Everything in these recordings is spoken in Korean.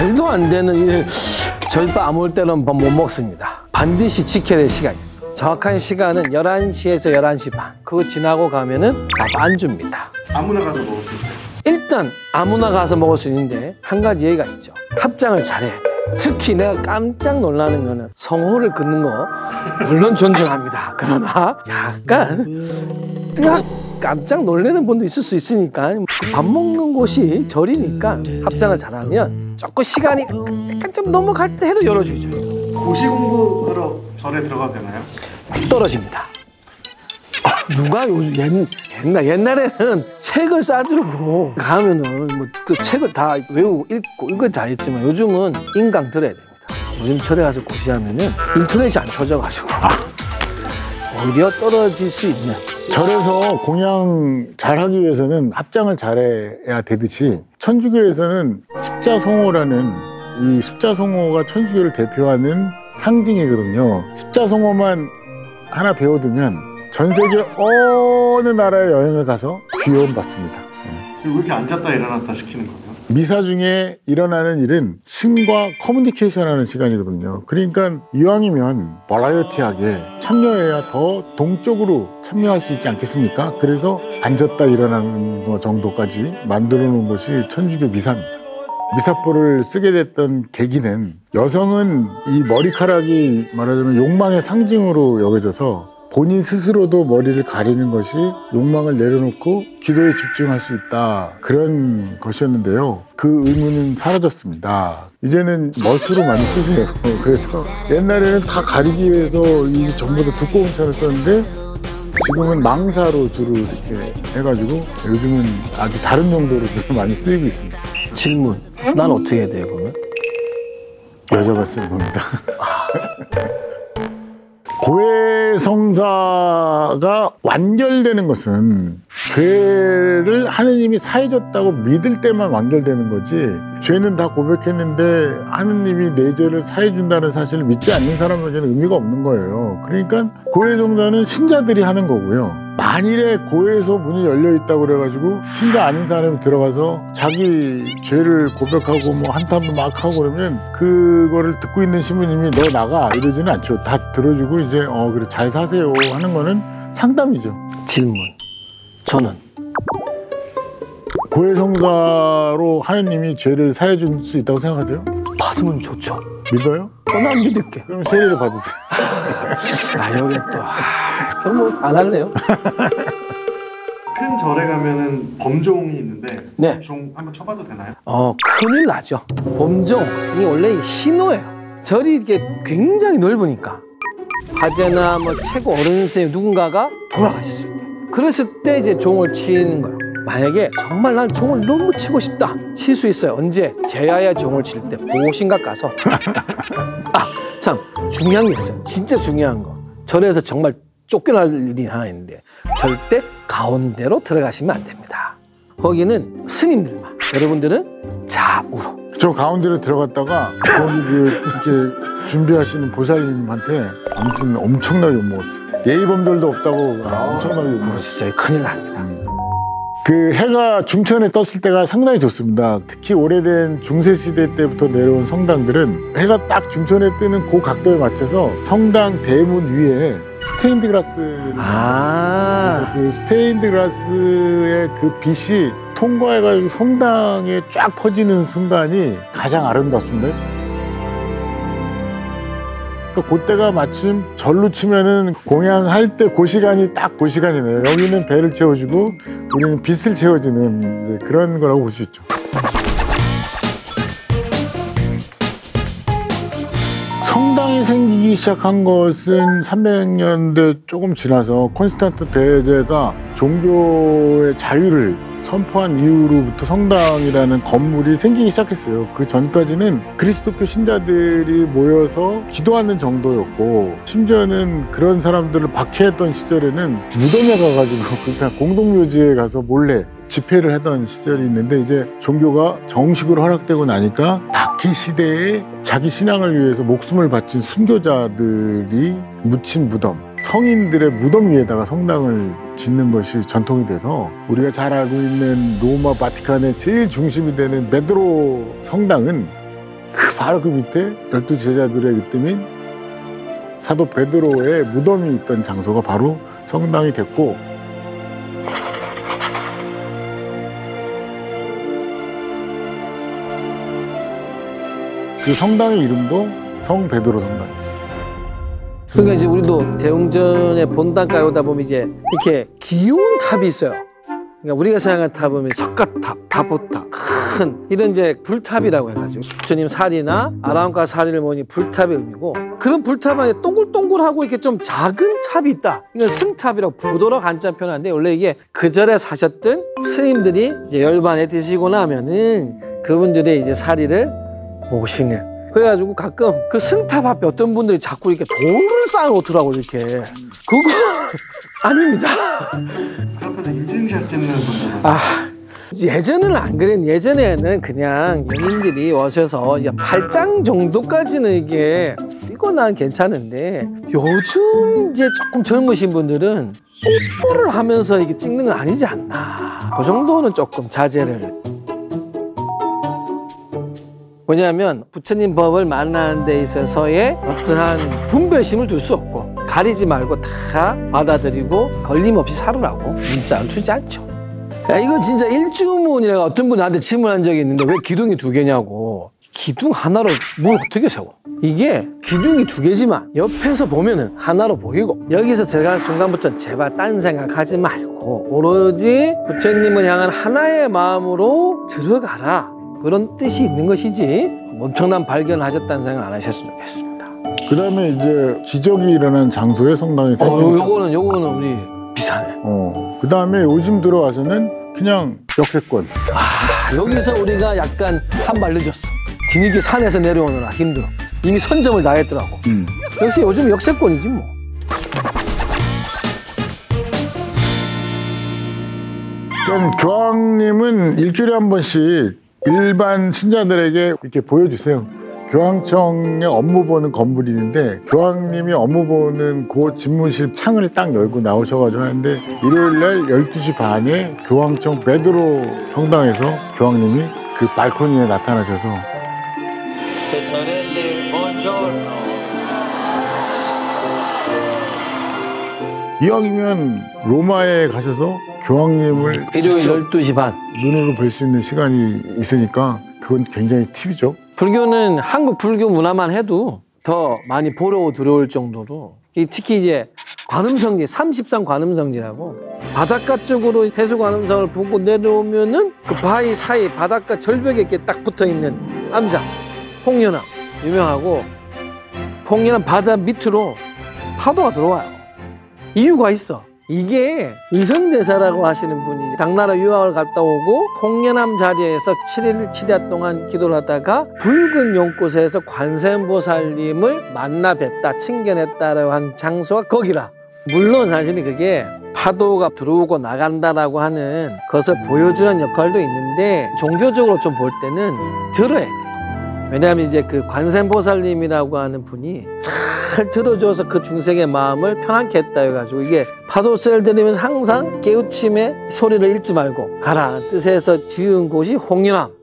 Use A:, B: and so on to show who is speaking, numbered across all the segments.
A: 말도 안 되는 일. 절대 아무 때는 못 먹습니다. 반드시 지켜야 될 시간이 있어. 정확한 시간은 11시에서 11시 반. 그거 지나고 가면은 밥 안 줍니다.
B: 아무나 가서 먹을 수 있어요?
A: 일단 아무나 가서 먹을 수 있는데 한 가지 예의가 있죠. 합장을 잘해. 특히 내가 깜짝 놀라는 거는 성호를 긋는 거 물론 존중합니다. 그러나 약간 깜짝 놀라는 분도 있을 수 있으니까 밥 먹는 곳이 절이니까 합장을 잘하면 조금 시간이 약간 좀 넘어갈 때 해도 열어주죠.
B: 고시 공부하러 절에 들어가도 되나요?
A: 떨어집니다. 누가 요즘 옛날에는 책을 싸들고 가면은 뭐 그 책을 다 외우고 읽고 이거 다 했지만 요즘은 인강 들어야 됩니다. 요즘 절에 가서 고시하면은 인터넷이 안 터져가지고 오히려 떨어질 수 있는.
C: 절에서 공양 잘하기 위해서는 합장을 잘해야 되듯이 천주교에서는 십자성호라는 이 십자성호가 천주교를 대표하는 상징이거든요. 십자성호만 하나 배워두면 전 세계 어느 나라에 여행을 가서 귀여움 받습니다.
B: 왜 이렇게 앉았다 일어났다 시키는 거예요?
C: 미사 중에 일어나는 일은 신과 커뮤니케이션하는 시간이거든요. 그러니까 이왕이면 버라이어티하게 참여해야 더 동적으로 참여할 수 있지 않겠습니까? 그래서 앉았다 일어나는 거 정도까지 만들어 놓은 것이 천주교 미사입니다. 미사포를 쓰게 됐던 계기는 여성은 이 머리카락이 말하자면 욕망의 상징으로 여겨져서 본인 스스로도 머리를 가리는 것이 욕망을 내려놓고 기도에 집중할 수 있다. 그런 것이었는데요. 그 의무는 사라졌습니다. 이제는 멋으로 많이 쓰세요. 그래서 옛날에는 다 가리기 위해서 이 전부 다 두꺼운 차를 썼는데 지금은 망사로 주로 이렇게 해가지고 요즘은 아주 다른 정도로 많이 쓰이고 있습니다.
A: 질문. 난 어떻게 해야 돼요, 그러면?
C: 여자가 쓰는 겁니다. 고해성사가 완결되는 것은 죄를 하느님이 사해줬다고 믿을 때만 완결되는 거지, 죄는 다 고백했는데 하느님이 내 죄를 사해준다는 사실을 믿지 않는 사람에게는 의미가 없는 거예요. 그러니까 고해성사는 신자들이 하는 거고요. 만일에 고해에서 문이 열려있다고 그래가지고 신자 아닌 사람이 들어가서 자기 죄를 고백하고 뭐 한탄도 막 하고 그러면 그거를 듣고 있는 신부님이 너 나가 이러지는 않죠. 다 들어주고 이제 그래 잘 사세요 하는 거는 상담이죠.
A: 질문. 저는
C: 고해성사로 하느님이 죄를 사해줄 수 있다고 생각하세요?
A: 받으면 좋죠.
C: 믿어요?
A: 난 믿을게.
C: 그럼 세례를 받으세요.
A: 여기 또 그럼 뭐 안 할래요?
B: 큰 절에 가면은 범종이 있는데
A: 네.
B: 종 한번 쳐봐도 되나요?
A: 큰일 나죠. 범종이 원래 신호예요. 절이 이렇게 굉장히 넓으니까 화제나 뭐 최고 어른 선생님 누군가가 돌아가셨을 때, 그랬을 때 이제 종을 치는 거예요. 만약에 정말 난 종을 너무 치고 싶다, 칠 수 있어요. 언제? 제야야 종을 칠 때 보신각 가서 참 중요한 게 있어요. 진짜 중요한 거. 절에서 정말 쫓겨날 일이 하나 있는데 절대 가운데로 들어가시면 안 됩니다. 거기는 스님들만. 여러분들은 좌우로.
C: 저 가운데로 들어갔다가 거기 이렇게 준비하시는 보살님한테 아무튼 엄청나게 욕먹었어요. 예의범절도 없다고 엄청나게 욕먹었어요.
A: 진짜 큰일 납니다.
C: 그 해가 중천에 떴을 때가 상당히 좋습니다. 특히 오래된 중세시대 때부터 내려온 성당들은 해가 딱 중천에 뜨는 그 각도에 맞춰서 성당 대문 위에 스테인드 글라스, 그래서 그 스테인드 글라스의 그 빛이 통과해가지고 성당에 쫙 퍼지는 순간이 가장 아름답습니다. 그러니까 그때가 마침 절로 치면은 공양할 때 그 시간이 딱 그 시간이네요. 여기는 배를 채워주고 우리는 빛을 채워주는 이제 그런 거라고 볼 수 있죠. 성당이 생기기 시작한 것은 300년대 조금 지나서 콘스탄트 대제가 종교의 자유를 선포한 이후로부터 성당이라는 건물이 생기기 시작했어요. 그 전까지는 그리스도교 신자들이 모여서 기도하는 정도였고, 심지어는 그런 사람들을 박해했던 시절에는 무덤에 가가지고 그러니까 공동묘지에 가서 몰래 집회를 하던 시절이 있는데, 이제 종교가 정식으로 허락되고 나니까 박해 시대에 자기 신앙을 위해서 목숨을 바친 순교자들이 묻힌 무덤, 성인들의 무덤 위에다가 성당을 짓는 것이 전통이 돼서, 우리가 잘 알고 있는 로마 바티칸의 제일 중심이 되는 베드로 성당은 바로 그 밑에 12제자들의 으뜸인 사도 베드로의 무덤이 있던 장소가 바로 성당이 됐고, 그 성당의 이름도 성 베드로 성당입니다.
A: 그러니까 이제 우리도 대웅전의 본당가에 오다 보면 이제 이렇게 귀여운 탑이 있어요. 그러니까 우리가 생각하는 탑은 석가탑, 다보탑, 큰 이런 이제 불탑이라고 해가지고 부처님 사리나 아라함과 사리를 모으니 불탑의 의미고, 그런 불탑 안에 동글동글하고 이렇게 좀 작은 탑이 있다. 이건 승탑이라고 부도로 간장 표현하는데, 원래 이게 그 절에 사셨던 스님들이 이제 열반에 드시고 나면은 그분들의 이제 사리를 모시는. 그래가지고 가끔 그 승탑 앞에 어떤 분들이 자꾸 이렇게 돌을 쌓아놓더라고, 이렇게. 그거 아닙니다.
B: 그 앞에서 인증샷 찍는 분들은
A: 예전에는 안 그랬는데, 예전에는 그냥 연인들이 오셔서 8장 정도까지는 이게 이거 난 괜찮은데, 요즘 이제 조금 젊으신 분들은 뽀뽀를 하면서 이게 찍는 건 아니지 않나. 그 정도는 조금 자제를. 왜냐하면 부처님 법을 만나는 데 있어서의 어떠한 분별심을 둘 수 없고, 가리지 말고 다 받아들이고 걸림없이 살으라고 문자를 주지 않죠. 야, 이거 진짜 일주문이라고 어떤 분이 나한테 질문한 적이 있는데, 왜 기둥이 2개냐고. 기둥 하나로 뭘 어떻게 세워? 이게 기둥이 2개지만 옆에서 보면은 하나로 보이고, 여기서 들어가는 순간부터 제발 딴 생각하지 말고 오로지 부처님을 향한 하나의 마음으로 들어가라. 그런 뜻이 있는 것이지 엄청난 발견을 하셨다는 생각 안 하셨으면 좋겠습니다.
C: 그 다음에 이제 기적이 일어난 장소에 성당이 생겼죠.
A: 요거는 우리 비슷하네.
C: 그 다음에 요즘 들어와서는 그냥 역세권.
A: 여기서 우리가 약간 한 발 늦었어. 뒤늦게 산에서 내려오느라 힘들어. 이미 선점을 다 했더라고. 역시 요즘 역세권이지 뭐.
C: 그럼 교황님은 일주일에 한 번씩 일반 신자들에게 이렇게 보여주세요. 교황청의 업무 보는 건물이 있는데, 교황님이 업무 보는 그 집무실 창을 딱 열고 나오셔가지고 하는데, 일요일날 12시 반에 교황청 베드로 성당에서 교황님이 그 발코니에 나타나셔서 이왕이면 로마에 가셔서 교황님을
A: 일요일 12시 반
C: 눈으로 볼 수 있는 시간이 있으니까 그건 굉장히 팁이죠.
A: 불교는 한국 불교 문화만 해도 더 많이 보러 들어올 정도로, 특히 이제 관음성지, 33 관음성지라고 바닷가 쪽으로 해수 관음성을 보고 내려오면은 그 바위 사이 바닷가 절벽에 이렇게 딱 붙어 있는 암자 홍련암 유명하고, 홍련암 바다 밑으로 파도가 들어와요. 이유가 있어. 이게 의성대사라고 하시는 분이 당나라 유학을 갔다 오고 홍련암 자리에서 7일 7야 동안 기도를 하다가 붉은 연꽃에서 관세음보살님을 만나 뵀다, 친견했다라고 한 장소가 거기라. 물론 사실은 그게 파도가 들어오고 나간다라고 하는 것을 보여주는 역할도 있는데, 종교적으로 좀 볼 때는 들어야 돼. 왜냐하면 이제 그 관세음보살님이라고 하는 분이 잘 들어줘서 그 중생의 마음을 편안케 했다 해가지고, 이게 파도 쇠를 들이면서 항상 깨우침의 소리를 잃지 말고 가라 뜻에서 지은 곳이 홍련암.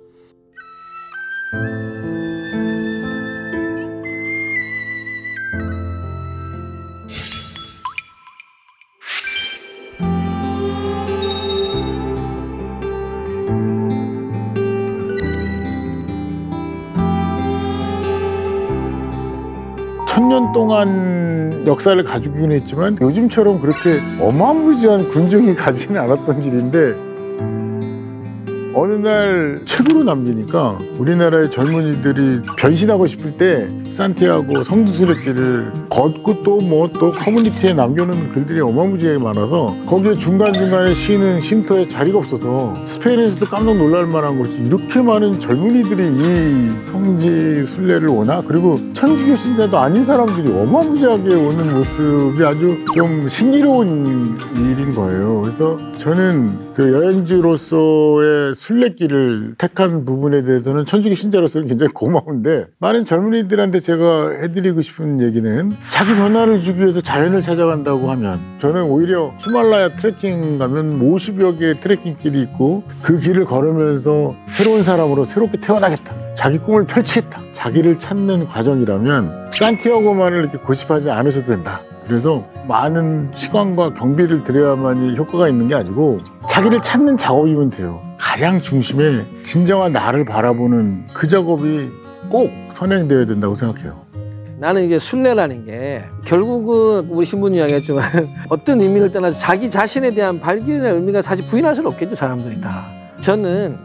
C: 천년 동안 역사를 가지고 있긴 했지만 요즘처럼 그렇게 어마무지한 군중이 가지는 않았던 길인데, 어느 날 책으로 남기니까 우리나라의 젊은이들이 변신하고 싶을 때 산티아고 성지순례길을 걷고 또 커뮤니티에 남겨놓은 글들이 어마무지하게 많아서, 거기에 중간중간에 쉬는 쉼터에 자리가 없어서 스페인에서도 깜짝 놀랄 만한 것이 이렇게 많은 젊은이들이 이 성지순례를 오나, 그리고 천주교 신자도 아닌 사람들이 어마무지하게 오는 모습이 아주 좀 신기로운 일인 거예요. 그래서 저는 그 여행지로서의 순례길을 택한 부분에 대해서는 천주교 신자로서는 굉장히 고마운데, 많은 젊은이들한테 제가 해드리고 싶은 얘기는, 자기 변화를 주기 위해서 자연을 찾아간다고 하면, 저는 오히려 히말라야 트레킹 가면 50여 개의 트레킹 길이 있고 그 길을 걸으면서 새로운 사람으로 새롭게 태어나겠다, 자기 꿈을 펼치겠다. 자기를 찾는 과정이라면 산티아고만을 이렇게 고집하지 않으셔도 된다. 그래서 많은 시간과 경비를 들여야만이 효과가 있는 게 아니고 자기를 찾는 작업이면 돼요. 가장 중심에 진정한 나를 바라보는 그 작업이 꼭 선행되어야 된다고 생각해요.
A: 나는 이제 순례라는 게 결국은 우리 신부님 이야기했지만 어떤 의미를 떠나서 자기 자신에 대한 발견의 의미가 사실 부인할 수는 없겠죠, 사람들이 다. 저는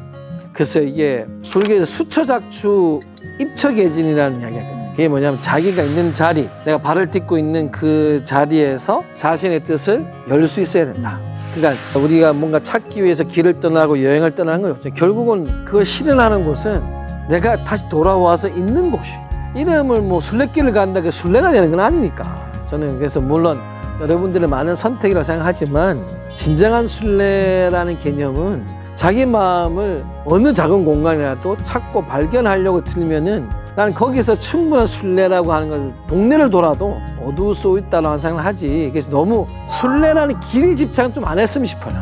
A: 글쎄 이게 불교에서 수처작추 입처계진이라는 이야기가 있거든요. 그게 뭐냐면 자기가 있는 자리, 내가 발을 딛고 있는 그 자리에서 자신의 뜻을 열 수 있어야 된다. 그러니까 우리가 뭔가 찾기 위해서 길을 떠나고 여행을 떠나는 건 없죠. 결국은 그걸 실현하는 곳은 내가 다시 돌아와서 있는 곳이. 이름을 뭐 순례길을 간다, 그 순례가 되는 건 아니니까. 저는 그래서 물론 여러분들의 많은 선택이라고 생각하지만 진정한 순례라는 개념은 자기 마음을 어느 작은 공간이라도 찾고 발견하려고 들면은 난 거기서 충분한 순례라고 하는 걸 동네를 돌아도 얻을 수 있다고 생각을 하지. 그래서 너무 순례라는 길이 집착은 좀 안 했으면 싶어요.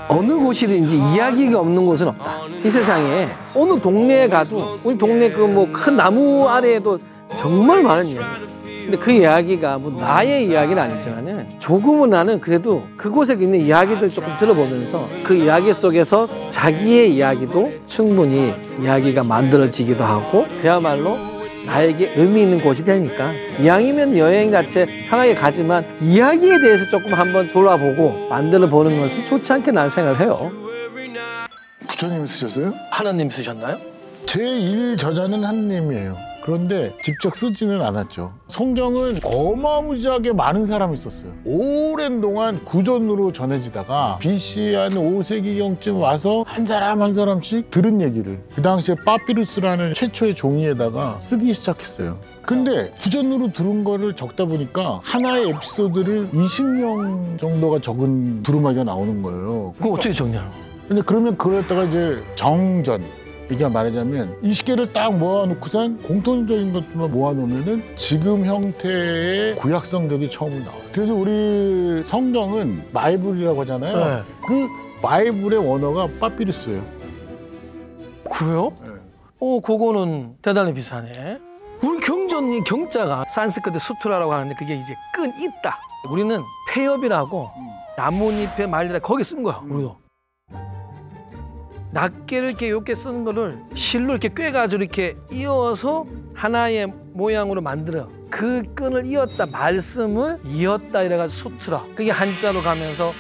A: 어느 곳이든지 이야기가 없는 곳은 없다. 이 세상에 어느 동네에 가도 우리 동네 그 뭐 큰 나무 아래에도 정말 많은 이야기. 근데 그 이야기가 뭐 나의 이야기는 아니지만은 조금은 나는 그래도 그곳에 있는 이야기들 조금 들어보면서 그 이야기 속에서 자기의 이야기도 충분히 이야기가 만들어지기도 하고 그야말로 나에게 의미 있는 곳이 되니까 이왕이면 여행 자체 편하게 가지만 이야기에 대해서 조금 한번 돌아보고 만들어 보는 것은 좋지 않게 난 생각을 해요.
C: 부처님 쓰셨어요?
A: 하나님 쓰셨나요?
C: 제1 저자는 하느님이에요. 그런데 직접 쓰지는 않았죠. 성경은 어마무지하게 많은 사람이 썼어요. 오랜 동안 구전으로 전해지다가 BC 한 5세기경쯤 와서 한 사람 한 사람씩 들은 얘기를 그 당시에 파피루스라는 최초의 종이에다가 쓰기 시작했어요. 근데 구전으로 들은 거를 적다 보니까 하나의 에피소드를 20명 정도가 적은 두루마기가 나오는 거예요.
A: 그거 어떻게 정리하는 거예요?
C: 근데 그러면 그러다가 이제 정전, 이게 말하자면 20개를 딱 모아놓고선 공통적인 것들만 모아놓으면은 지금 형태의 구약 성경이 처음 나와요. 그래서 우리 성경은 바이블이라고 하잖아요.
A: 네.
C: 그 바이블의 원어가 파피루스예요.
A: 그래요?
C: 네.
A: 그거는 대단히 비싸네. 우리 경전이 경자가 산스크리트 수트라라고 하는데 그게 이제 끈 있다. 우리는 폐엽이라고 나뭇잎에 말리다 거기 쓴 거야. 우리도. 낱개를 이렇게 쓰는 거를 실로 이렇게 꿰가지고 이렇게 이어서 하나의 모양으로 만들어. 그 끈을 이었다, 말씀을 이었다 이래가지고 수트라. 그게 한자로 가면서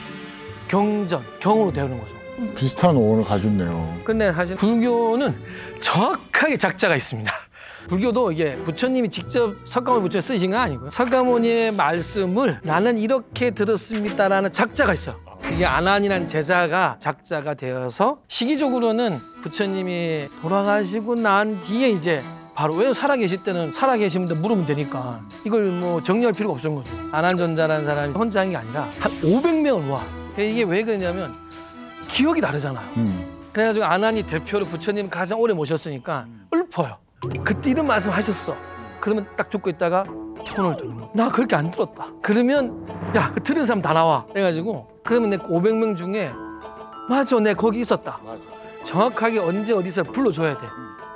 A: 경전, 경으로 되는 거죠.
C: 비슷한 어원을 가졌네요.
A: 근데 사실 불교는 정확하게 작자가 있습니다. 불교도 이게 부처님이 직접 석가모니 부처님 쓰신 건 아니고요. 석가모니의 말씀을 나는 이렇게 들었습니다라는 작자가 있어요. 이게 아난이라는 제자가 작자가 되어서 시기적으로는 부처님이 돌아가시고 난 뒤에 이제 바로 왜 살아계실 때는 살아계신 분들 물으면 되니까 이걸 뭐 정리할 필요가 없는 거죠. 아난존자라는 사람이 혼자 한 게 아니라 한 500명을 모아. 이게 왜 그러냐면 기억이 다르잖아요. 그래가지고 아난이 대표로 부처님 가장 오래 모셨으니까 읊어요. 그때 이런 말씀 하셨어. 그러면 딱 듣고 있다가 손을 드는 거야. 나 그렇게 안 들었다. 그러면 야, 그 들은 사람 다 나와. 그래가지고 그러면 내 500명 중에 맞아, 내 거기 있었다.
C: 맞아.
A: 정확하게 언제 어디서 불러줘야 돼.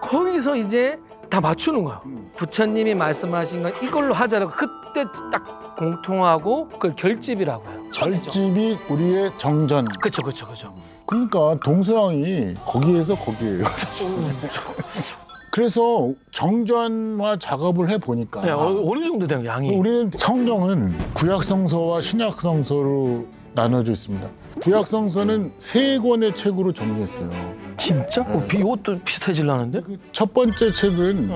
A: 거기서 이제 다 맞추는 거야. 부처님이 말씀하신 건 이걸로 하자라고 그때 딱 공통하고 그걸 결집이라고 해요.
C: 결집이 우리의 정전.
A: 그렇죠.
C: 그러니까 동서양이 거기에서 거기에요, 사실. 그래서 정전화 작업을 해보니까
A: 네, 어느 정도 되는 양이?
C: 우리는 성경은 구약성서와 신약성서로 나눠져 있습니다. 구약성서는 3권의 책으로 정리했어요.
A: 진짜? 이것도 비슷해지려는데?
C: 첫 번째 책은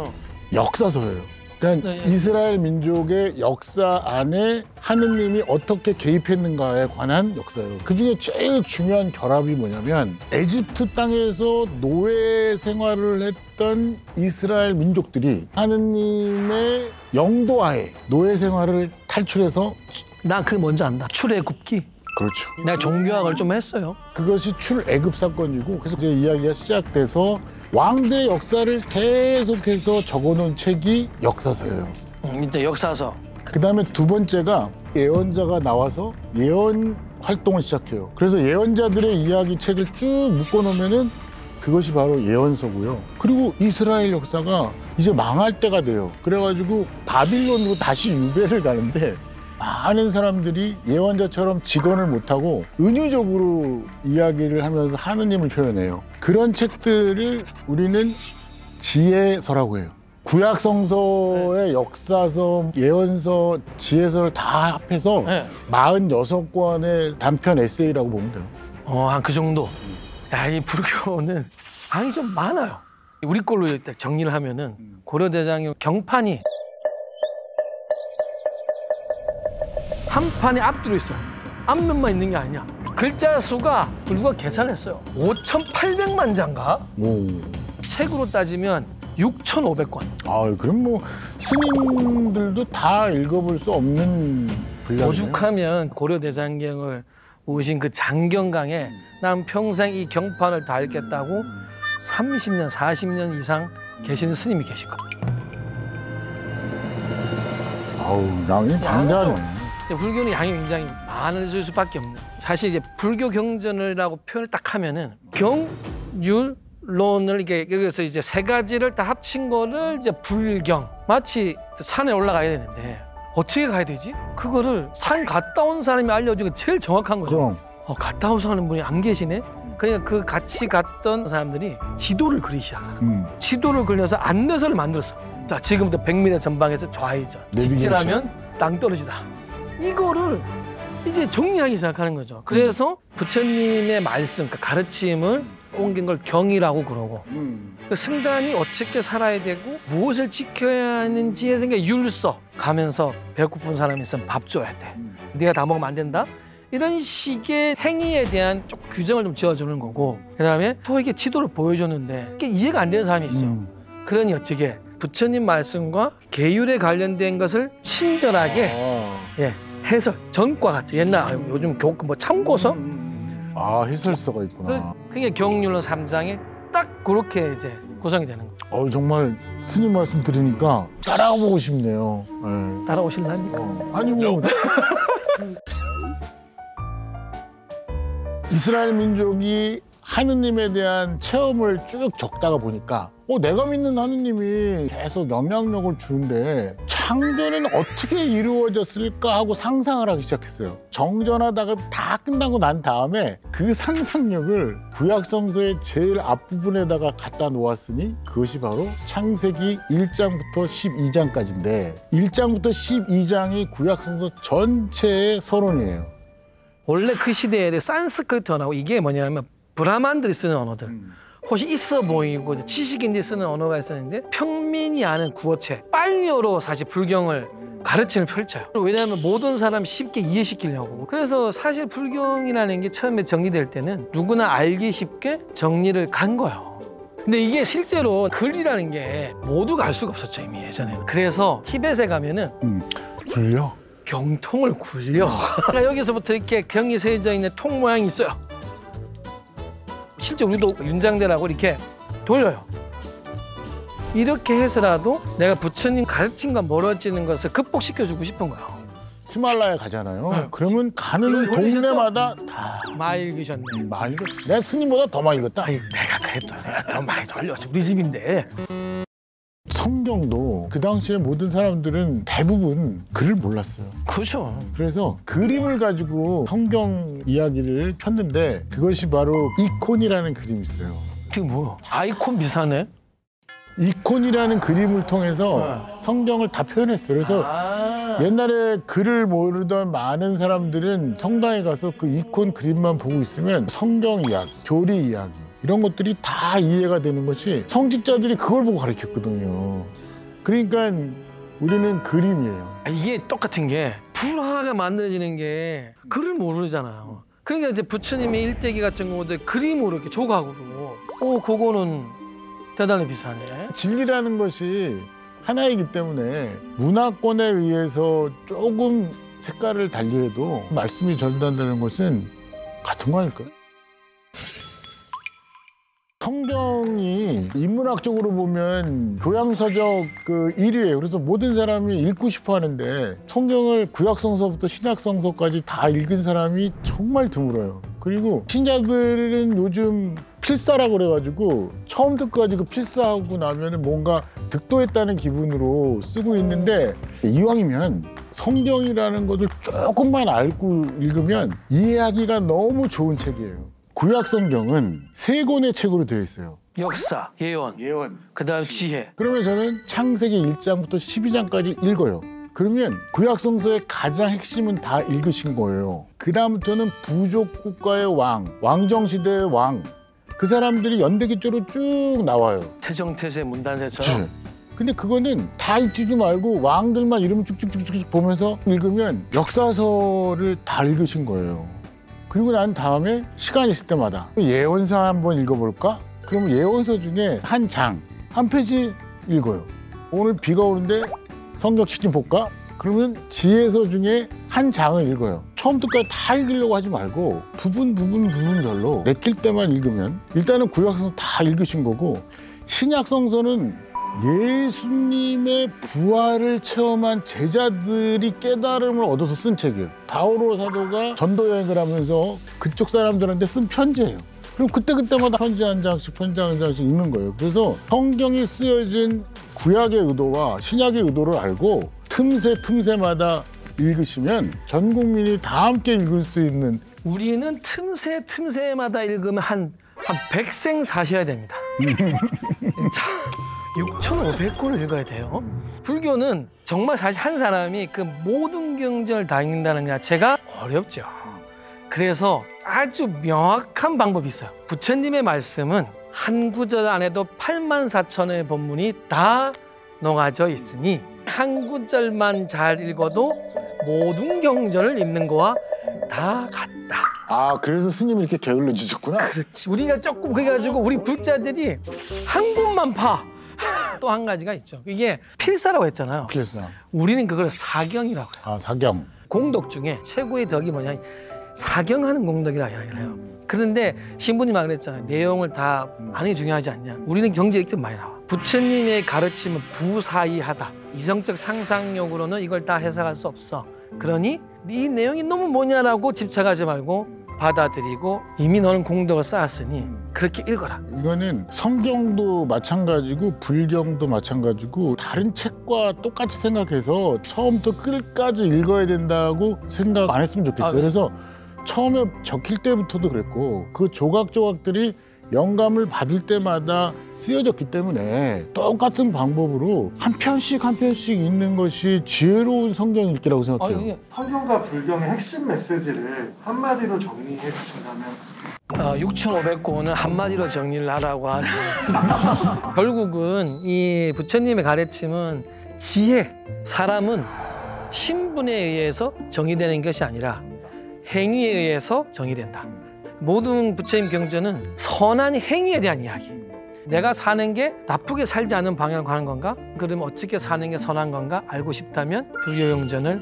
C: 역사서예요. 그러니까
A: 네.
C: 이스라엘 민족의 역사 안에 하느님이 어떻게 개입했는가에 관한 역사예요. 그중에 제일 중요한 결합이 뭐냐면 에집트 땅에서 노예 생활을 했던 이스라엘 민족들이 하느님의 영도하에 노예 생활을 탈출해서
A: 난 그게 뭔지 안다. 출애굽기.
C: 그렇죠.
A: 내가 종교학을 좀 했어요.
C: 그것이 출애굽 사건이고 그래서 이제 이야기가 시작돼서 왕들의 역사를 계속해서 적어놓은 책이 역사서예요.
A: 이제 역사서.
C: 그 다음에 두 번째가 예언자가 나와서 예언 활동을 시작해요. 그래서 예언자들의 이야기 책을 쭉 묶어놓으면은 그것이 바로 예언서고요. 그리고 이스라엘 역사가 이제 망할 때가 돼요. 그래가지고 바빌론으로 다시 유배를 가는데 많은 사람들이 예언자처럼 직언을 못하고 은유적으로 이야기를 하면서 하느님을 표현해요. 그런 책들을 우리는 지혜서라고 해요. 구약성서의 역사서, 예언서, 지혜서를 다 합해서 46권의 단편 에세이라고 보면 돼요.
A: 한 그 정도. 야, 이 불교는 아니 좀 많아요. 우리 걸로 딱 정리를 하면은 고려대장경 경판이 한 판에 앞뒤로 있어요. 앞면만 있는 게 아니야. 글자 수가 누가 계산했어요. 5,800만 자인가?
C: 오.
A: 책으로 따지면 6,500권.
C: 아, 그럼 뭐 스님들도 다 읽어볼 수 없는 분량이네요.
A: 오죽하면 고려대장경을 오신 그 장경강에 난 평생 이 경판을 다 읽겠다고 30년, 40년 이상 계시는 스님이 계실 겁니다.
C: 아우, 양이 방대하네.
A: 불교는 양이 굉장히 많을 수밖에 없는. 사실 이제 불교 경전이라고 표현을 딱 하면은 경율론을 이렇게 그래서 이제 세 가지를 다 합친 거를 이제 불경. 마치 산에 올라가야 되는데 어떻게 가야 되지? 그거를 산 갔다 온 사람이 알려준 게 제일 정확한 거죠.
C: 그럼.
A: 갔다 오는 분이 안 계시네. 그러니까 그 같이 갔던 사람들이 지도를 그리기 시작하는. 지도를 그려서 안내서를 만들었어. 자, 지금부터 100m 전방에서 좌회전. 직진하면 땅떨어지다. 이거를 이제 정리하기 시작하는 거죠. 그래서 부처님의 말씀, 그러니까 가르침을 옮긴 걸 경이라고 그러고 그 승단이 어떻게 살아야 되고 무엇을 지켜야 하는지에 대한 게 율서 가면서 배고픈 사람이 있으면 밥 줘야 돼. 네가 다 먹으면 안 된다. 이런 식의 행위에 대한 좀 규정을 좀 지어주는 거고 그다음에 또 이게 지도를 보여줬는데 이게 이해가 안 되는 사람이 있어요. 그러니 어떻게 부처님 말씀과 계율에 관련된 것을 친절하게 해설, 전과 같이 옛날 요즘 뭐 참고서
C: 아, 해설서가 있구나.
A: 그게 경률론 3장에 딱 그렇게 이제 구성이 되는 거죠.
C: 정말 스님 말씀 들으니까 따라가보고 싶네요. 네.
A: 따라오실랍니까?
C: 아니 뭐 이스라엘 민족이 하느님에 대한 체험을 쭉 적다가 보니까 내가 믿는 하느님이 계속 영향력을 주는데 창조는 어떻게 이루어졌을까 하고 상상을 하기 시작했어요. 정전하다가 다 끝나고 난 다음에 그 상상력을 구약성서의 제일 앞부분에다가 갖다 놓았으니 그것이 바로 창세기 1장부터 12장까지인데 1장부터 12장이 구약성서 전체의 서론이에요.
A: 원래 그 시대에 산스크리트어라고 이게 뭐냐면 브라만들이 쓰는 언어들. 혹시 있어 보이고 지식인들이 쓰는 언어가 있었는데 평민이 아는 구어체, 빨리어로 사실 불경을 가르침을 펼쳐요. 왜냐하면 모든 사람이 쉽게 이해시키려고. 그래서 사실 불경이라는 게 처음에 정리될 때는 누구나 알기 쉽게 정리를 간 거예요. 근데 이게 실제로 글이라는 게 모두가 알 수가 없었죠, 이미 예전에는. 그래서 티벳에 가면은
C: 굴려?
A: 경통을 굴려. 그러니까 여기서부터 이렇게 경이 세져 있는 통 모양이 있어요. 실제 우리도 윤장대라고 이렇게 돌려요. 이렇게 해서라도 내가 부처님 가르침과 멀어지는 것을 극복시켜주고 싶은 거예요.
C: 히말라야 가잖아요. 그러면 가는 동네마다 다
A: 많이 읽으셨네.
C: 많이 읽었. 내가 스님보다 더 많이 읽었다.
A: 아니, 내가 그래도 내가 더 많이 돌려줘. 우리 집인데.
C: 성경도 그 당시에 모든 사람들은 대부분 글을 몰랐어요.
A: 그렇죠.
C: 그래서 그림을 가지고 성경 이야기를 폈는데 그것이 바로 이콘이라는 그림이 있어요.
A: 그게 뭐야? 아이콘 비슷하네.
C: 이콘이라는 그림을 통해서 성경을 다 표현했어요. 그래서 옛날에 글을 모르던 많은 사람들은 성당에 가서 그 이콘 그림만 보고 있으면 성경 이야기, 교리 이야기 이런 것들이 다 이해가 되는 것이 성직자들이 그걸 보고 가르쳤거든요. 그러니까 우리는 그림이에요.
A: 이게 똑같은 게 불화가 만들어지는 게 글을 모르잖아요. 그러니까 이제 부처님의 일대기 같은 경우도 그림으로 이렇게 조각으로 그거는 대단히 비싸네.
C: 진리라는 것이 하나이기 때문에 문화권에 의해서 조금 색깔을 달리해도 말씀이 전달되는 것은 같은 거 아닐까요? 성경이 인문학적으로 보면 교양서적 그 1위예요. 그래서 모든 사람이 읽고 싶어 하는데 성경을 구약성서부터 신약성서까지 다 읽은 사람이 정말 드물어요. 그리고 신자들은 요즘 필사라고 그래가지고 처음부터 끝까지 그 필사하고 나면은 뭔가 득도했다는 기분으로 쓰고 있는데 이왕이면 성경이라는 것을 조금만 알고 읽으면 이해하기가 너무 좋은 책이에요. 구약 성경은 3권의 책으로 되어 있어요.
A: 역사, 예언, 그다음 지혜.
C: 그러면 저는 창세기 1장부터 12장까지 읽어요. 그러면 구약 성서의 가장 핵심은 다 읽으신 거예요. 그 다음부터는 부족 국가의 왕, 왕정 시대의 왕, 그 사람들이 연대기조로 쭉 나와요.
A: 태정태세 문단세처럼.
C: 근데 그거는 다 읽지도 말고 왕들만 이름 쭉쭉쭉쭉 보면서 읽으면 역사서를 다 읽으신 거예요. 그리고 난 다음에 시간 있을 때마다 예언서 한번 읽어볼까? 그러면 예언서 중에 한 장, 한 페이지 읽어요. 오늘 비가 오는데 성경 책 좀 볼까? 그러면 지혜서 중에 한 장을 읽어요. 처음부터까지 다 읽으려고 하지 말고 부분별로 내킬 때만 읽으면 일단은 구약성서 다 읽으신 거고 신약성서는 예수님의 부활을 체험한 제자들이 깨달음을 얻어서 쓴 책이에요. 바오로 사도가 전도 여행을 하면서 그쪽 사람들한테 쓴 편지예요. 그럼 그때마다 편지 한 장씩 읽는 거예요. 그래서 성경이 쓰여진 구약의 의도와 신약의 의도를 알고 틈새마다 읽으시면 전 국민이 다 함께 읽을 수 있는.
A: 우리는 틈새마다 읽으면 한 100생 사셔야 됩니다. 6,500권을 읽어야 돼요. 불교는 정말 사실 한 사람이 그 모든 경전을 다 읽는다는 것 자체가 어렵죠. 그래서 아주 명확한 방법이 있어요. 부처님의 말씀은 한 구절 안에도 84,000의 법문이 다 녹아져 있으니 한 구절만 잘 읽어도 모든 경전을 읽는 거와 다 같다.
C: 아, 그래서 스님이 이렇게 게을러 주셨구나.
A: 그렇지. 우리가 조금 그래가지고 우리 불자들이 한 곳만 파. 또 한 가지가 있죠. 이게 필사라고 했잖아요.
C: 필사.
A: 우리는 그걸 사경이라고 해요.
C: 아, 사경.
A: 공덕 중에 최고의 덕이 뭐냐? 사경하는 공덕이라고 해요. 그런데 신부님 막 그랬잖아요. 내용을 다 아는 게 중요하지 않냐. 우리는 경제 읽기 많이 나와. 부처님의 가르침은 부사이하다. 이성적 상상력으로는 이걸 다 해석할 수 없어. 그러니 이 내용이 너무 뭐냐라고 집착하지 말고 받아들이고 이미 너는 공덕을 쌓았으니 그렇게 읽어라.
C: 이거는 성경도 마찬가지고 불경도 마찬가지고 다른 책과 똑같이 생각해서 처음부터 끝까지 읽어야 된다고 생각 안 했으면 좋겠어요. 그래서 처음에 적힐 때부터도 그랬고 그 조각조각들이 영감을 받을 때마다 쓰여졌기 때문에 똑같은 방법으로 한 편씩 읽는 것이 지혜로운 성경 읽기라고 생각해요.
B: 성경과 불경의 핵심 메시지를 한마디로 정리해 주신다면?
A: 6,500권을 한마디로 정리를 하라고 하는 결국은 이 부처님의 가르침은 지혜. 사람은 신분에 의해서 정의되는 것이 아니라 행위에 의해서 정의된다. 모든 부처님 경전은 선한 행위에 대한 이야기. 내가 사는 게 나쁘게 살지 않는 방향으로 가는 건가? 그러면 어떻게 사는 게 선한 건가? 알고 싶다면 불교 경전을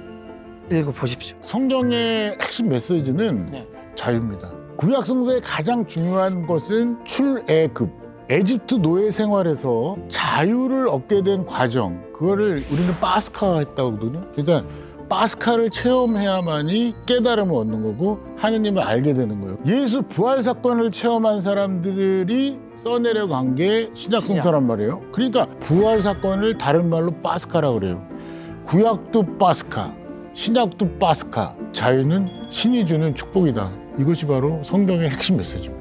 A: 읽어보십시오.
C: 성경의 핵심 메시지는 자유입니다. 구약 성서의 가장 중요한 것은 출애굽. 에집트 노예 생활에서 자유를 얻게 된 과정. 그거를 우리는 파스카 했다고 하거든요. 그러니까 파스카를 체험해야만이 깨달음을 얻는 거고 하느님을 알게 되는 거예요. 예수 부활 사건을 체험한 사람들이 써내려간 게 신약성서란 말이에요. 그러니까 부활 사건을 다른 말로 파스카라고 그래요. 구약도 파스카, 신약도 파스카. 자유는 신이 주는 축복이다. 이것이 바로 성경의 핵심 메시지입니다.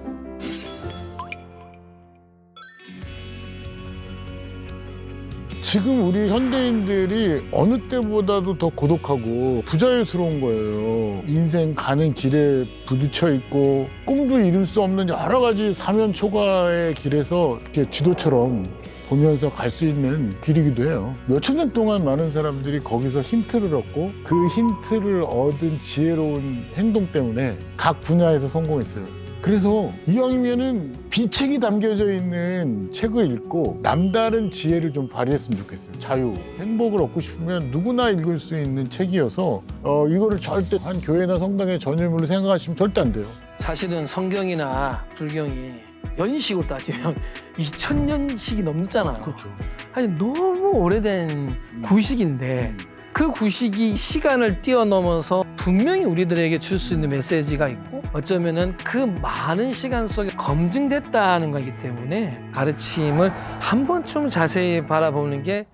C: 지금 우리 현대인들이 어느 때보다도 더 고독하고 부자유스러운 거예요. 인생 가는 길에 부딪혀 있고 꿈도 이룰 수 없는 여러 가지 사면 초과의 길에서 이렇게 지도처럼 보면서 갈 수 있는 길이기도 해요. 몇천 년 동안 많은 사람들이 거기서 힌트를 얻고 그 힌트를 얻은 지혜로운 행동 때문에 각 분야에서 성공했어요. 그래서 이왕이면은 비책이 담겨져 있는 책을 읽고 남다른 지혜를 좀 발휘했으면 좋겠어요. 자유, 행복을 얻고 싶으면 누구나 읽을 수 있는 책이어서 이거를 절대 한 교회나 성당의 전유물로 생각하시면 절대 안 돼요.
A: 사실은 성경이나 불경이 연식으로 따지면 2000년씩이 넘잖아요.
C: 그렇죠.
A: 아니 너무 오래된 구식인데 그 구식이 시간을 뛰어넘어서 분명히 우리들에게 줄 수 있는 메시지가 있고 어쩌면은 그 많은 시간 속에 검증됐다는 거기 때문에 가르침을 한 번쯤 자세히 바라보는 게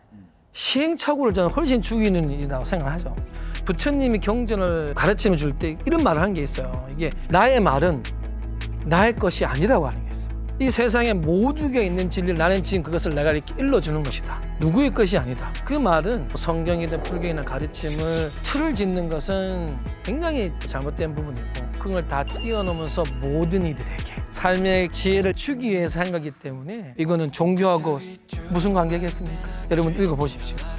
A: 시행착오를 저는 훨씬 죽이는 일이라고 생각하죠. 부처님이 경전을 가르침을 줄 때 이런 말을 한 게 있어요. 이게 나의 말은 나의 것이 아니라고 하는 게 있어요. 이 세상에 모두가 있는 진리를 나는 지금 그것을 내가 이렇게 일러주는 것이다. 누구의 것이 아니다. 그 말은 성경이든 불경이나 가르침을 틀을 짓는 것은 굉장히 잘못된 부분이고 그걸 다 뛰어넘어서 모든 이들에게 삶의 지혜를 주기 위해서 한 거기 때문에 이거는 종교하고 무슨 관계겠습니까? 여러분 읽어보십시오.